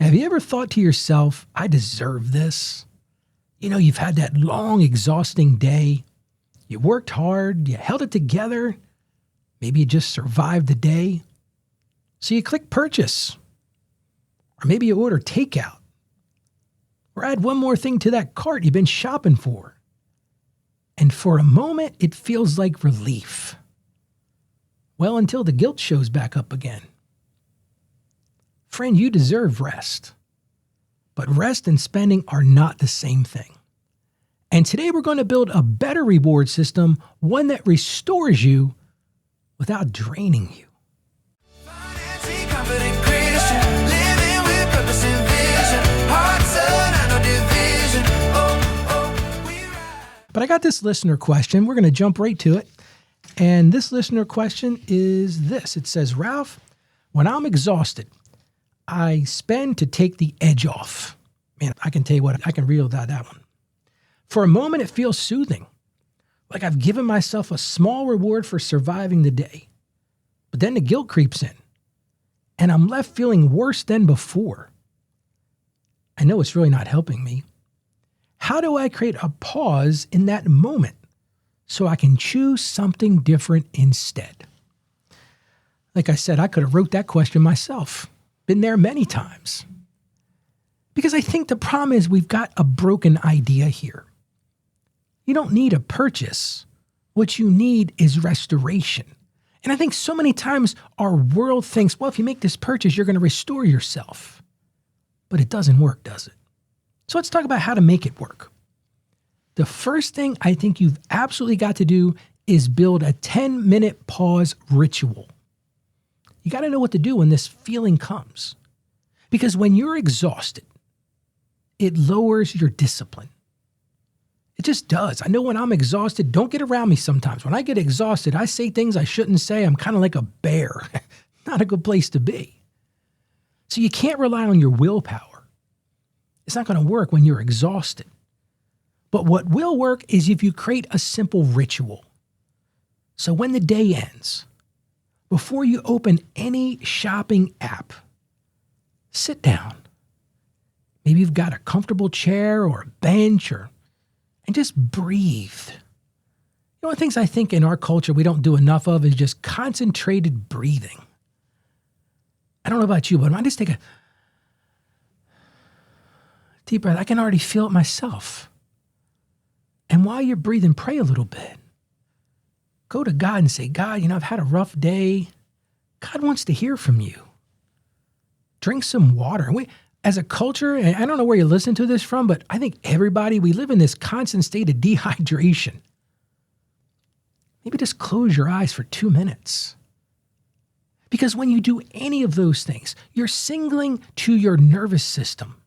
Have you ever thought to yourself, I deserve this? You've had that long, exhausting day. You worked hard, you held it together. Maybe you just survived the day. So you click purchase. Or maybe you order takeout. Or add one more thing to that cart you've been shopping for. And for a moment, it feels like relief. Well, until the guilt shows back up again. Friend, you deserve rest. But rest and spending are not the same thing. And today we're going to build a better reward system, one that restores you without draining you. But I got this listener question. We're going to jump right to it. And this listener question is this. It says, Ralph, when I'm exhausted, I spend to take the edge off. Man, I can tell you what, I can reel out that one. For a moment, it feels soothing, like I've given myself a small reward for surviving the day. But then the guilt creeps in, and I'm left feeling worse than before. I know it's really not helping me. How do I create a pause in that moment so I can choose something different instead? Like I said, I could have wrote that question myself. Been there many times. Because I think the problem is we've got a broken idea here. You don't need a purchase. What you need is restoration. And I think so many times our world thinks, well, if you make this purchase, you're going to restore yourself. But it doesn't work, does it? So let's talk about how to make it work. The first thing I think you've absolutely got to do is build a 10-minute pause ritual. You got to know what to do when this feeling comes. Because when you're exhausted, it lowers your discipline. It just does. I know when I'm exhausted, don't get around me sometimes. When I get exhausted, I say things I shouldn't say. I'm kind of like a bear. Not a good place to be. So you can't rely on your willpower. It's not going to work when you're exhausted. But what will work is if you create a simple ritual. So when the day ends, before you open any shopping app, sit down. Maybe you've got a comfortable chair or a bench and just breathe. One of the things I think in our culture we don't do enough of is just concentrated breathing. I don't know about you, but when I just take a deep breath, I can already feel it myself. And while you're breathing, pray a little bit. Go to God and say, God, I've had a rough day. God wants to hear from you. Drink some water. As a culture, and I don't know where you listen to this from, but I think everybody, we live in this constant state of dehydration. Maybe just close your eyes for 2 minutes. Because when you do any of those things, you're signaling to your nervous system,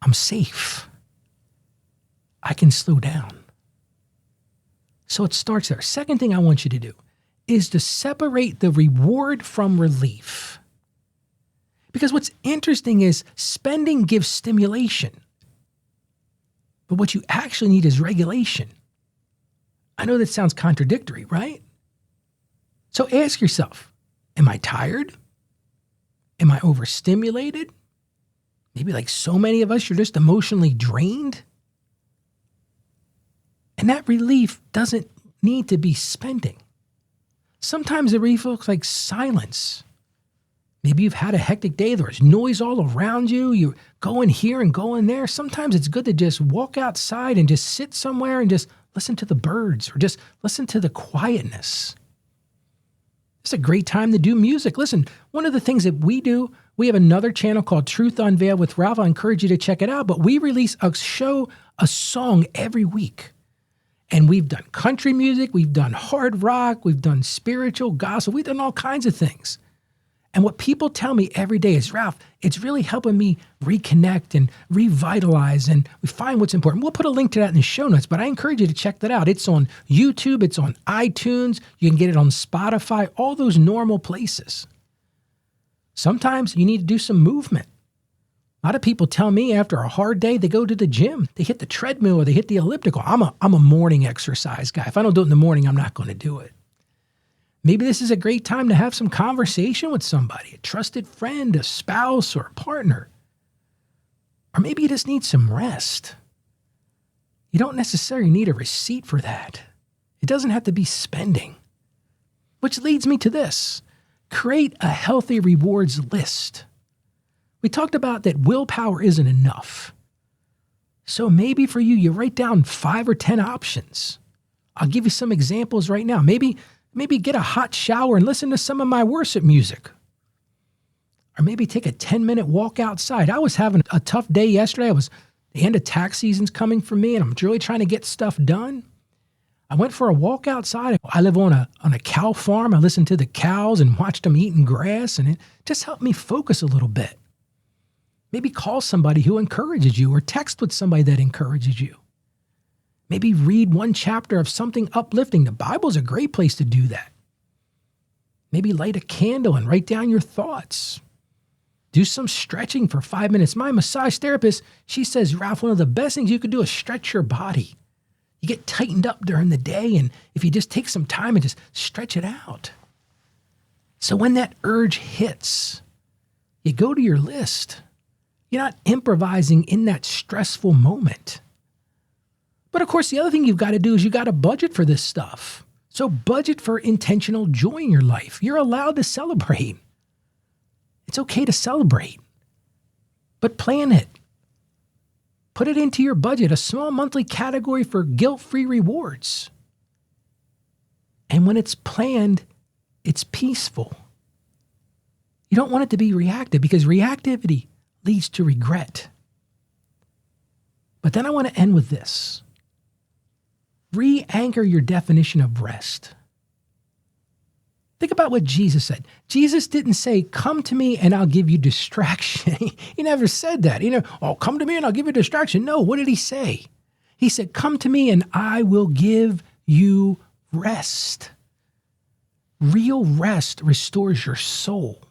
I'm safe. I can slow down. So it starts there. Second thing I want you to do is to separate the reward from relief. Because what's interesting is spending gives stimulation. But what you actually need is regulation. I know that sounds contradictory, right? So ask yourself, am I tired? Am I overstimulated? Maybe like so many of us, you're just emotionally drained. And that relief doesn't need to be spending. Sometimes the relief looks like silence. Maybe you've had a hectic day. There's noise all around you. You're going here and going there. Sometimes it's good to just walk outside and just sit somewhere and just listen to the birds or just listen to the quietness. It's a great time to do music. Listen, one of the things that we do, we have another channel called Truth Unveiled with Ralph. I encourage you to check it out. But we release a song every week. And we've done country music, we've done hard rock, we've done spiritual, gospel, we've done all kinds of things. And what people tell me every day is, Ralph, it's really helping me reconnect and revitalize, and we find what's important. We'll put a link to that in the show notes, but I encourage you to check that out. It's on YouTube, it's on iTunes, you can get it on Spotify, all those normal places. Sometimes you need to do some movement. A lot of people tell me after a hard day, they go to the gym. They hit the treadmill or they hit the elliptical. I'm a morning exercise guy. If I don't do it in the morning, I'm not going to do it. Maybe this is a great time to have some conversation with somebody, a trusted friend, a spouse, or a partner. Or maybe you just need some rest. You don't necessarily need a receipt for that. It doesn't have to be spending. Which leads me to this. Create a healthy rewards list. We talked about that willpower isn't enough. So maybe for you, you write down 5 or 10 options. I'll give you some examples right now. Maybe get a hot shower and listen to some of my worship music. Or maybe take a 10-minute walk outside. I was having a tough day yesterday. The end of tax season's coming for me, and I'm really trying to get stuff done. I went for a walk outside. I live on a cow farm. I listened to the cows and watched them eating grass, and it just helped me focus a little bit. Maybe call somebody who encourages you or text with somebody that encourages you. Maybe read one chapter of something uplifting. The Bible's a great place to do that. Maybe light a candle and write down your thoughts. Do some stretching for 5 minutes. My massage therapist, she says, Ralph, one of the best things you could do is stretch your body. You get tightened up during the day, and if you just take some time and just stretch it out. So when that urge hits, you go to your list. You're not improvising in that stressful moment. But of course, the other thing you've got to do is you got to budget for this stuff. So budget for intentional joy in your life. You're allowed to celebrate. It's okay to celebrate, but plan it. Put it into your budget, a small monthly category for guilt-free rewards. And when it's planned, it's peaceful. You don't want it to be reactive because reactivity leads to regret. But then I want to end with this. Re-anchor your definition of rest. Think about what Jesus said. Jesus didn't say, come to me and I'll give you distraction. He never said that. Come to me and I'll give you distraction. No, what did he say? He said, come to me and I will give you rest. Real rest restores your soul.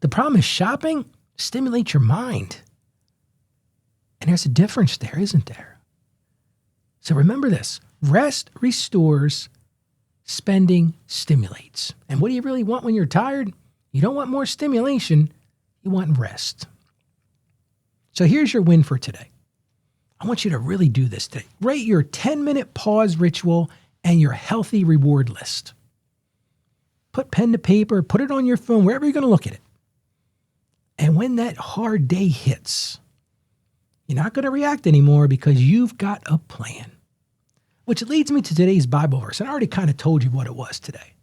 The problem is shopping stimulates your mind. And there's a difference there, isn't there? So remember this. Rest restores, spending stimulates. And what do you really want when you're tired? You don't want more stimulation. You want rest. So here's your win for today. I want you to really do this today. Write your 10-minute pause ritual and your healthy reward list. Put pen to paper, put it on your phone, wherever you're going to look at it. And when that hard day hits, you're not going to react anymore because you've got a plan. Which leads me to today's Bible verse. And I already kind of told you what it was today.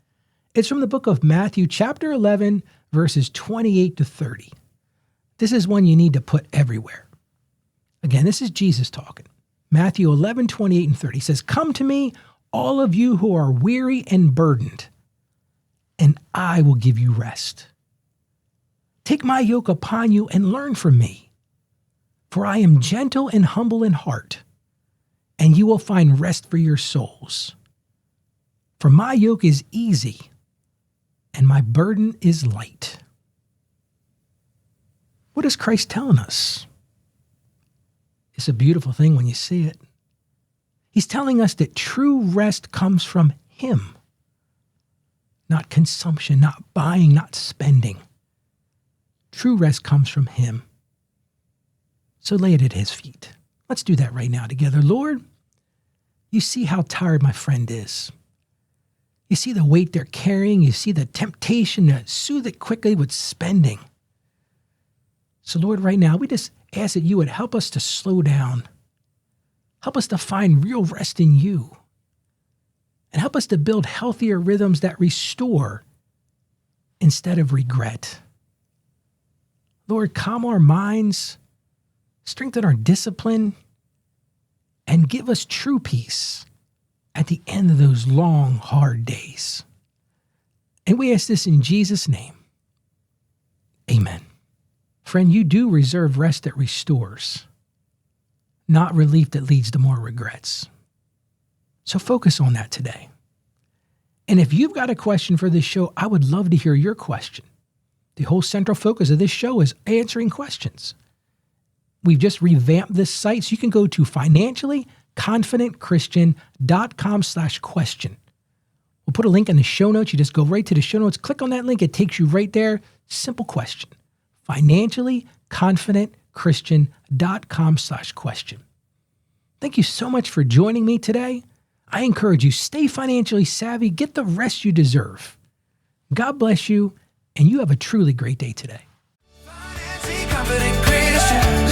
It's from the book of Matthew, chapter 11, verses 28 to 30. This is one you need to put everywhere. Again, this is Jesus talking. Matthew 11, 28 and 30 says, come to me, all of you who are weary and burdened, and I will give you rest. Take my yoke upon you and learn from me, for I am gentle and humble in heart, and you will find rest for your souls. For my yoke is easy, and my burden is light. What is Christ telling us? It's a beautiful thing when you see it. He's telling us that true rest comes from Him, not consumption, not buying, not spending. True rest comes from Him. So lay it at His feet. Let's do that right now together. Lord, you see how tired my friend is. You see the weight they're carrying. You see the temptation to soothe it quickly with spending. So Lord, right now, we just ask that you would help us to slow down. Help us to find real rest in you. And help us to build healthier rhythms that restore instead of regret. Lord, calm our minds, strengthen our discipline, and give us true peace at the end of those long, hard days. And we ask this in Jesus' name. Amen. Friend, you do reserve rest that restores, not relief that leads to more regrets. So focus on that today. And if you've got a question for this show, I would love to hear your question. The whole central focus of this show is answering questions. We've just revamped this site, so you can go to financiallyconfidentchristian.com/question. We'll put a link in the show notes. You just go right to the show notes, click on that link. It takes you right there. Simple question. financiallyconfidentchristian.com/question. Thank you so much for joining me today. I encourage you, stay financially savvy, get the rest you deserve. God bless you, and you have a truly great day today. Financially confident Christian.